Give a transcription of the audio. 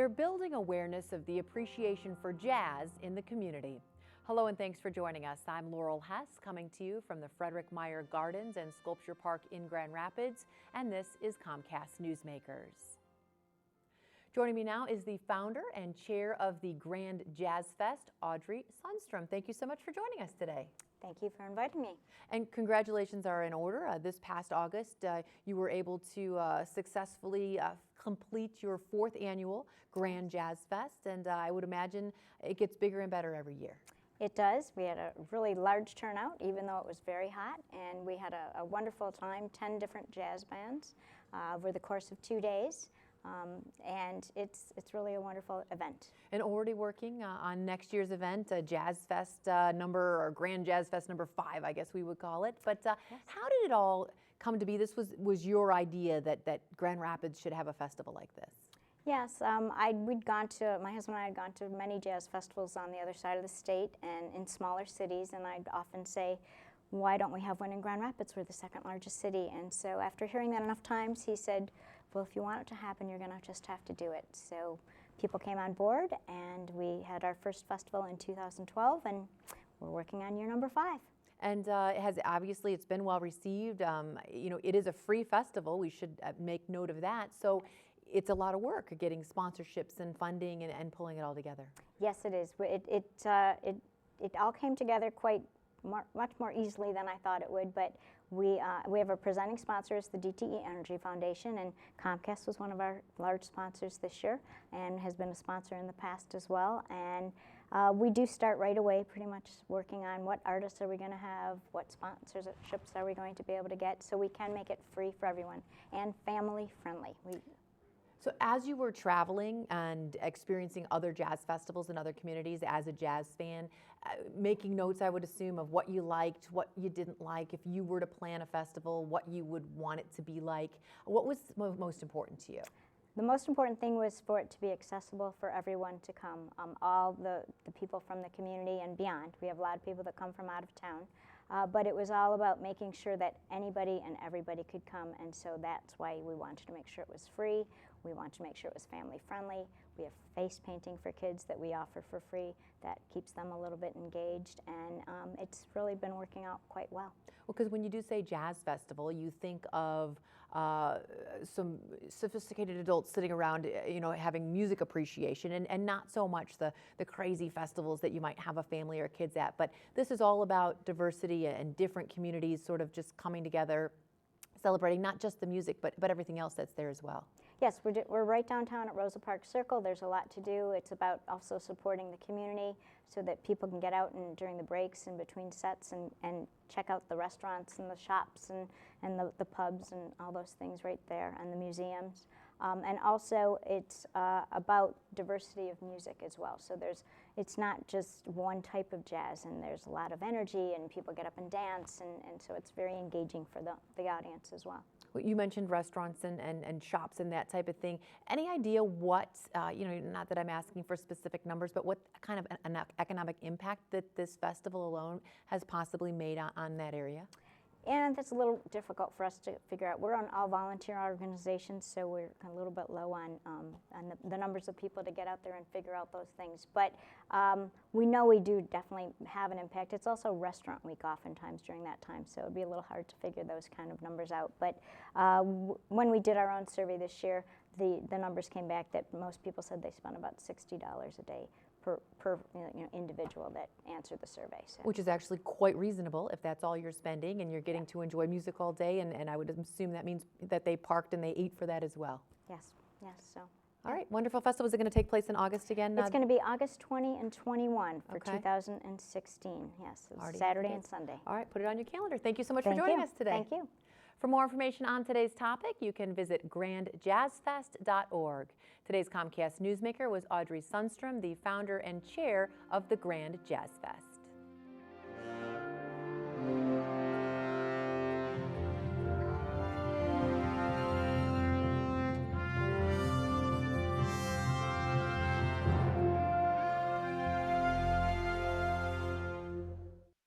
They're building awareness of the appreciation for jazz in the community. Hello and thanks for joining us. I'm Laurel Hess, coming to you from the Frederick Meyer Gardens and Sculpture Park in Grand Rapids, and this is COMCAST NEWSMAKERS. Joining me now is the founder and chair of the GRandJazzFest, Audrey Sundstrom. Thank you so much for joining us today. Thank you for inviting me. And congratulations are in order. This past August, you were able to successfully complete your 4th annual GRandJazzFest, and I would imagine it gets bigger and better every year. It does. We had a really large turnout, even though it was very hot, and we had a wonderful time, 10 different jazz bands over the course of 2 days. And it's really a wonderful event. And already working on next year's event, JazzFest number, or GRandJazzFest number 5, I guess we would call it. But yes. How did it all come to be? This was your idea that Grand Rapids should have a festival like this. Yes, my husband and I had gone to many jazz festivals on the other side of the state and in smaller cities, and I'd often say, why don't we have one in Grand Rapids? We're the 2nd largest city. And so after hearing that enough times, he said, well, if you want it to happen, you're going to just have to do it. So people came on board, and we had our first festival in 2012, and we're working on year number 5. And obviously it's been well received. You know, it is a free festival. We should make note of that. So it's a lot of work getting sponsorships and funding and pulling it all together. Yes, it is. It all came together much more easily than I thought it would, but we have a presenting sponsor, is the DTE Energy Foundation, and COMCAST was one of our large sponsors this year and has been a sponsor in the past as well. And we do start right away pretty much working on what artists are we going to have, what sponsorships are we going to be able to get, so we can make it free for everyone and family friendly. So as you were traveling and experiencing other jazz festivals in other communities as a jazz fan, making notes, I would assume, of what you liked, what you didn't like, if you were to plan a festival, what you would want it to be like, what was most important to you? The most important thing was for it to be accessible for everyone to come, all the people from the community and beyond. We have a lot of people that come from out of town. But it was all about making sure that anybody and everybody could come, and so that's why we wanted to make sure it was free. We wanted to make sure it was family friendly. We have face painting for kids that we offer for free that keeps them a little bit engaged, and it's really been working out quite well. Well, because when you do say jazz festival, you think of some sophisticated adults sitting around, you know, having music appreciation, and not so much the crazy festivals that you might have a family or kids at. But this is all about diversity and different communities sort of just coming together, celebrating not just the music, but everything else that's there as well. Yes, we're right downtown at Rosa Park Circle. There's a lot to do. It's about also supporting the community so that people can get out and during the breaks and between sets and check out the restaurants and the shops and the pubs and all those things right there, and the museums. And also it's about diversity of music as well. So it's not just one type of jazz, and there's a lot of energy and people get up and dance, and so it's very engaging for the audience as well. Well, you mentioned restaurants and shops and that type of thing. Any idea what, you know, not that I'm asking for specific numbers, but what kind of an economic impact that this festival alone has possibly made on that area? And that's a little difficult for us to figure out. We're an all-volunteer organization, so we're a little bit low on the numbers of people to get out there and figure out those things. But we know we do definitely have an impact. It's also Restaurant Week oftentimes during that time, so it would be a little hard to figure those kind of numbers out. But when we did our own survey this year, the numbers came back that most people said they spent about $60 a day per individual that answered the survey. So. Which is actually quite reasonable if that's all you're spending and you're getting to enjoy music all day, and I would assume that means that they parked and they ate for that as well. Yes, so. All right, wonderful festival. Is it going to take place in August again? It's going to be August 20 and 21 for Okay. 2016. Yes, it's Saturday and Sunday. All right, put it on your calendar. Thank you so much for joining us today. Thank you. For more information on today's topic, you can visit GRandJazzFest.org. Today's COMCAST Newsmaker was Audrey Sundstrom, the founder and chair of the GRandJazzFest.